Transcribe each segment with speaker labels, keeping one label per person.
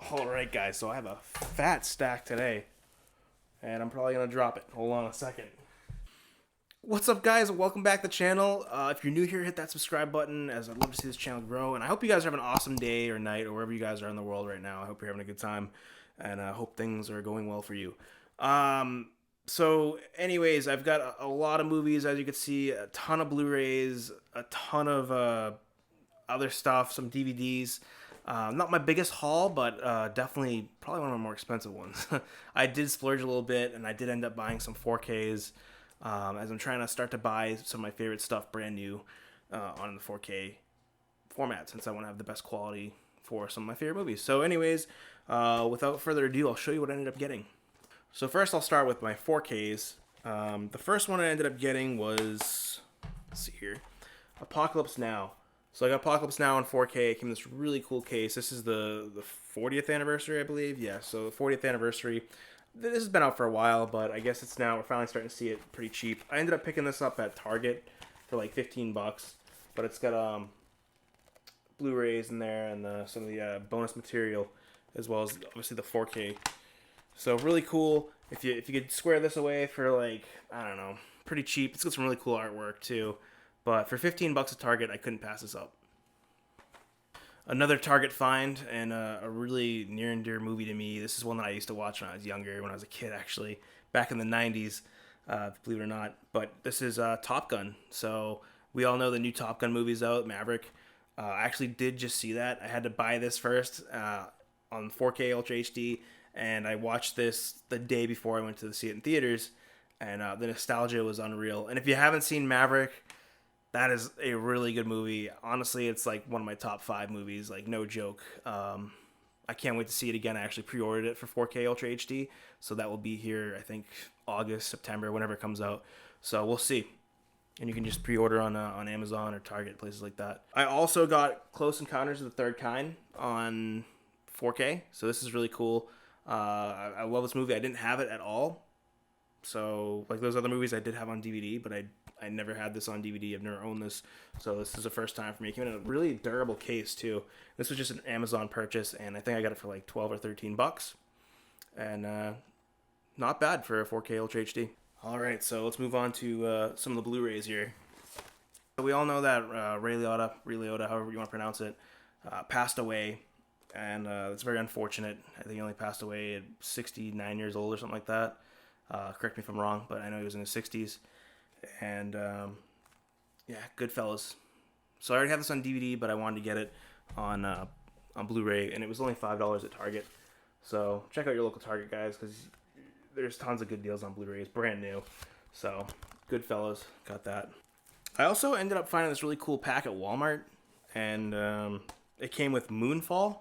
Speaker 1: Alright guys, so I have a fat stack today, and I'm probably going to drop it. Hold on a second. What's up guys, welcome back to the channel. If you're new here, hit that subscribe button, as I'd love to see this channel grow, and I hope you guys are having an awesome day or night, or wherever you guys are in the world right now. I hope you're having a good time, and I hope things are going well for you. So anyways, I've got a lot of movies, as you can see, a ton of Blu-rays, a ton of other stuff, some DVDs. Not my biggest haul, but definitely probably one of my more expensive ones. I did splurge a little bit, and I did end up buying some 4Ks, as I'm trying to start to buy some of my favorite stuff brand new on the 4K format, since I want to have the best quality for some of my favorite movies. So anyways, without further ado, I'll show you what I ended up getting. So first I'll start with my 4Ks. The first one I ended up getting was, let's see here, Apocalypse Now. So I got Apocalypse Now in 4K. It came in this really cool case. This is the 40th anniversary, I believe. Yeah, so the 40th anniversary. This has been out for a while, but I guess it's now, we're finally starting to see it pretty cheap. I ended up picking this up at Target for like 15 bucks, but it's got Blu-rays in there and some of the bonus material, as well as obviously the 4K. So really cool. If you could square this away for like, I don't know, pretty cheap. It's got some really cool artwork too. But for 15 bucks at Target, I couldn't pass this up. Another Target find, and a really near and dear movie to me. This is one that I used to watch when I was younger, when I was a kid actually, back in the 90s, believe it or not. But this is Top Gun. So we all know the new Top Gun movie's out, Maverick. I actually did just see that. I had to buy this first on 4K Ultra HD, and I watched this the day before I went to see it in theaters, and the nostalgia was unreal. And if you haven't seen Maverick, that is a really good movie. Honestly, it's like one of my top 5 movies, like no joke. I can't wait to see it again. I actually pre-ordered it for 4K Ultra HD, so that will be here, I think, August, September, whenever it comes out. So we'll see. And you can just pre-order on Amazon or Target, places like that. I also got Close Encounters of the Third Kind on 4K, so this is really cool. I love this movie. I didn't have it at all. So, like those other movies I did have on DVD, but I never had this on DVD. I've never owned this. So this is the first time for me. It came in a really durable case, too. This was just an Amazon purchase, and I think I got it for like 12 or 13 bucks. And not bad for a 4K Ultra HD. All right, so let's move on to some of the Blu-rays here. So we all know that Ray Liotta, however you want to pronounce it, passed away. And it's very unfortunate. I think he only passed away at 69 years old or something like that. Correct me if I'm wrong, but I know he was in his 60s. And, yeah, Goodfellas. So I already have this on DVD, but I wanted to get it on Blu-ray, and it was only $5 at Target. So check out your local Target, guys, because there's tons of good deals on Blu-ray. It's brand new. So, Goodfellas, got that. I also ended up finding this really cool pack at Walmart, and it came with Moonfall.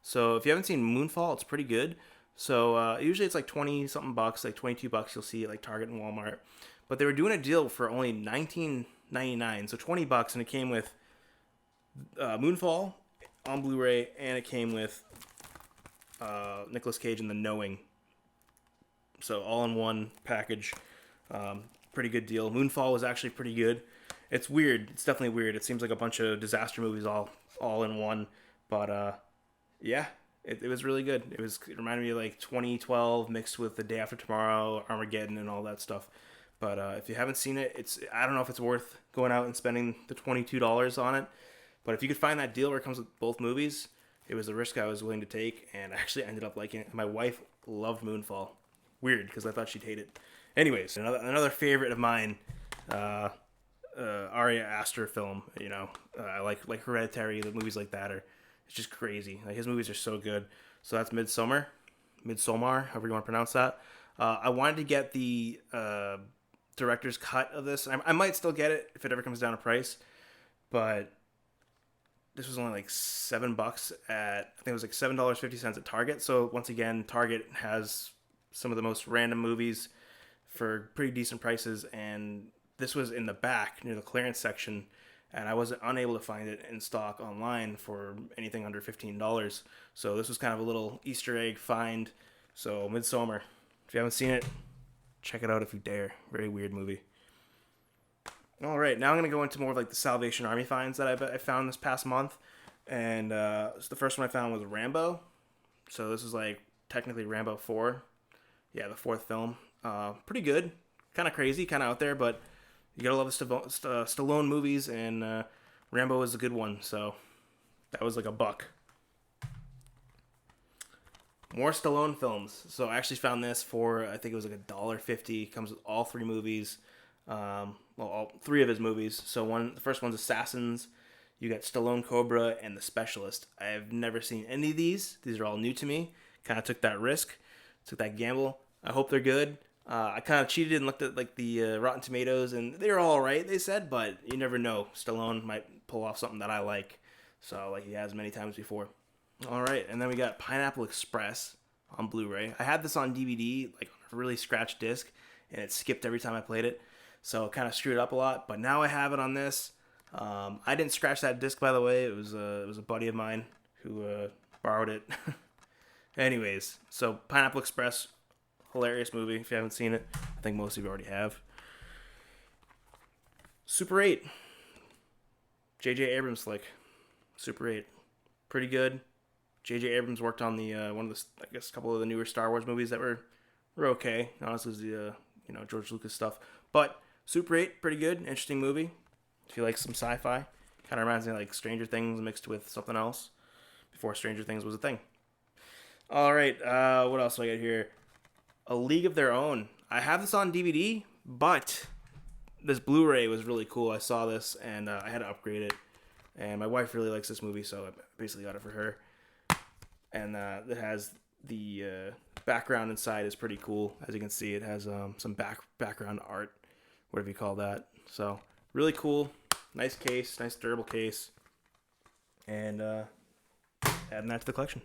Speaker 1: So if you haven't seen Moonfall, it's pretty good. So usually it's like 20 something bucks, like 22 bucks you'll see at like Target and Walmart. But they were doing a deal for only $19.99, so 20 bucks, and it came with Moonfall on Blu-ray, and it came with Nicolas Cage and The Knowing. So all in one package. Pretty good deal. Moonfall was actually pretty good. It's weird. It's definitely weird. It seems like a bunch of disaster movies all in one. But yeah. It was really good. It reminded me of like 2012 mixed with The Day After Tomorrow, Armageddon, and all that stuff. But if you haven't seen it, I don't know if it's worth going out and spending the $22 on it. But if you could find that deal where it comes with both movies, it was a risk I was willing to take, and I actually ended up liking it. My wife loved Moonfall. Weird, because I thought she'd hate it. Anyways, another favorite of mine, Ari Aster film. You know, I like Hereditary. The movies like that are. It's just crazy. Like, his movies are so good. So that's Midsommar, however you want to pronounce that. I wanted to get the director's cut of this. I might still get it if it ever comes down to price, but this was only like $7 at, I think it was like $7.50 at Target. So once again, Target has some of the most random movies for pretty decent prices, and this was in the back near the clearance section. And I wasn't unable to find it in stock online for anything under $15. So this was kind of a little Easter egg find. So Midsommar, if you haven't seen it, check it out if you dare. Very weird movie. All right, now I'm going to go into more of like the Salvation Army finds that I found this past month. And so the first one I found was Rambo. So this is like technically Rambo 4. Yeah, the fourth film. Pretty good. Kind of crazy, kind of out there, but you gotta love the Stallone movies, and Rambo is a good one. So that was like a buck. More Stallone films. So I actually found this for, I think it was like $1.50. Comes with all three movies. All three of his movies. So the first one's Assassins. You got Stallone Cobra and The Specialist. I have never seen any of these. These are all new to me. Kind of took that risk, took that gamble. I hope they're good. I kind of cheated and looked at like the Rotten Tomatoes, and they're all right, they said, but you never know. Stallone might pull off something that I like. So like he has many times before. All right, and then we got Pineapple Express on Blu-ray. I had this on DVD, like on a really scratched disc, and it skipped every time I played it, so it kind of screwed up a lot. But now I have it on this. I didn't scratch that disc, by the way. It was a buddy of mine who borrowed it. Anyways, so Pineapple Express, hilarious movie. If you haven't seen it, I think most of you already have. Super 8, J.J. Abrams flick. Super 8, pretty good. J.J. Abrams worked on the one of the, I guess, a couple of the newer Star Wars movies that were okay. Honestly, it was the George Lucas stuff. But Super 8, pretty good, interesting movie. If you like some sci-fi, kind of reminds me of like Stranger Things mixed with something else before Stranger Things was a thing. All right, what else do I got here? A League of Their Own. I have this on DVD, but this Blu-ray was really cool. I saw this and I had to upgrade it. And my wife really likes this movie, so I basically got it for her. And it has the background inside is pretty cool. As you can see, it has some background art, whatever you call that. So really cool. Nice case, nice durable case. And adding that to the collection.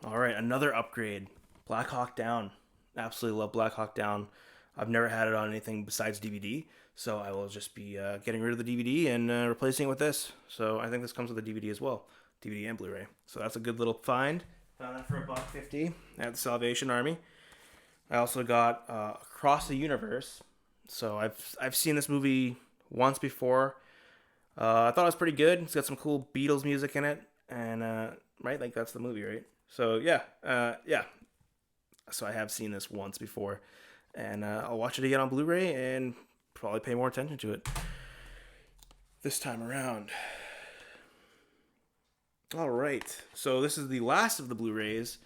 Speaker 1: All right, another upgrade. Black Hawk Down. Absolutely love Black Hawk Down. I've never had it on anything besides DVD, so I will just be getting rid of the DVD and replacing it with this. So I think this comes with a DVD as well. DVD and Blu-ray. So that's a good little find. Found that for $1.50 at the Salvation Army. I also got Across the Universe. So I've seen this movie once before. I thought it was pretty good. It's got some cool Beatles music in it, and right, like that's the movie, right? So yeah. So I have seen this once before, and I'll watch it again on Blu-ray and probably pay more attention to it this time around. All right, so this is the last of the Blu-rays,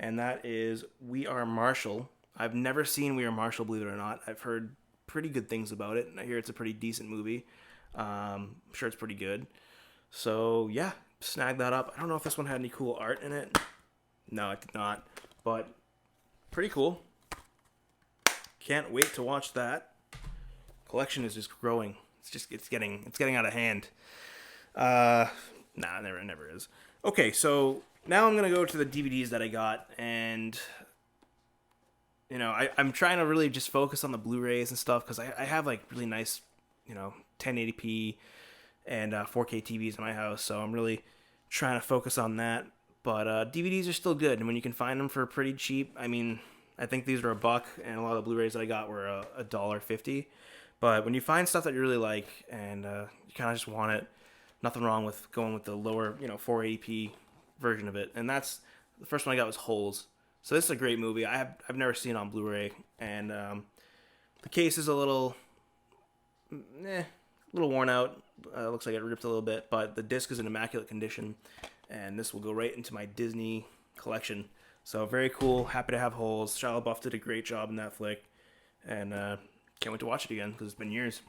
Speaker 1: and that is We Are Marshall. I've never seen We Are Marshall, believe it or not. I've heard pretty good things about it, and I hear it's a pretty decent movie. I'm sure it's pretty good. So yeah, snag that up. I don't know if this one had any cool art in it. No, it did not, but pretty cool. Can't wait to watch that. Collection is just growing. It's getting out of hand. Nah, it never is. Okay, so now I'm gonna go to the DVDs that I got, and I'm trying to really just focus on the Blu-rays and stuff because I have like really nice, 1080p and 4K TVs in my house, so I'm really trying to focus on that. But DVDs are still good, and when you can find them for pretty cheap, I mean, I think these were $1, and a lot of the Blu-rays that I got were $1.50. But when you find stuff that you really like and you kind of just want it, nothing wrong with going with the lower, 480p version of it. And that's the first one I got was Holes. So this is a great movie. I've never seen it on Blu-ray, and the case is a little worn out. Looks like it ripped a little bit, but the disc is in immaculate condition, and this will go right into my Disney collection. So very cool. Happy to have Holes. Shia LaBeouf did a great job in that flick, and can't wait to watch it again because it's been years.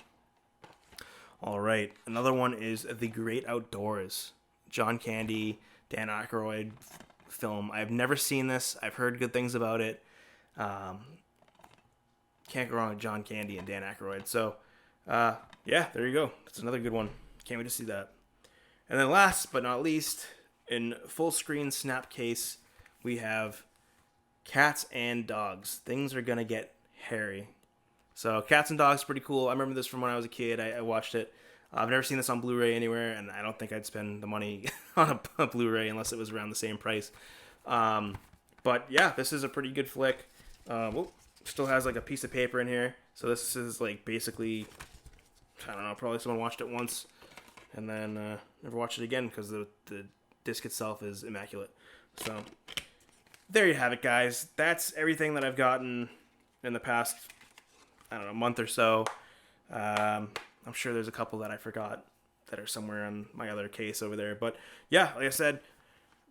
Speaker 1: All right, another one is The Great Outdoors. John Candy, Dan Aykroyd film. I've never seen this. I've heard good things about it. Can't go wrong with John Candy and Dan Aykroyd. So, yeah, there you go. That's another good one. Can't wait to see that. And then last but not least, in full screen snap case, we have Cats and Dogs. Things are gonna get hairy. So Cats and Dogs, pretty cool. I remember this from when I was a kid. I watched it. I've never seen this on Blu-ray anywhere, and I don't think I'd spend the money on a Blu-ray unless it was around the same price. But yeah, this is a pretty good flick. Still has like a piece of paper in here. So this is like basically, I don't know, probably someone watched it once and then never watched it again because the disc itself is immaculate. So there you have it, guys. That's everything that I've gotten in the past, I don't know, month or so. I'm sure there's a couple that I forgot that are somewhere on my other case over there. But yeah, like I said,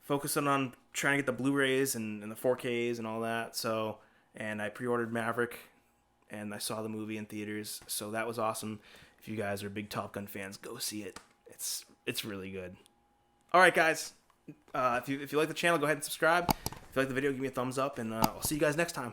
Speaker 1: focusing on trying to get the Blu-rays and the 4Ks and all that. So, and I pre-ordered Maverick, and I saw the movie in theaters. So that was awesome. If you guys are big Top Gun fans, go see it. It's really good. All right, guys. If you like the channel, go ahead and subscribe. If you like the video, give me a thumbs up, and I'll see you guys next time.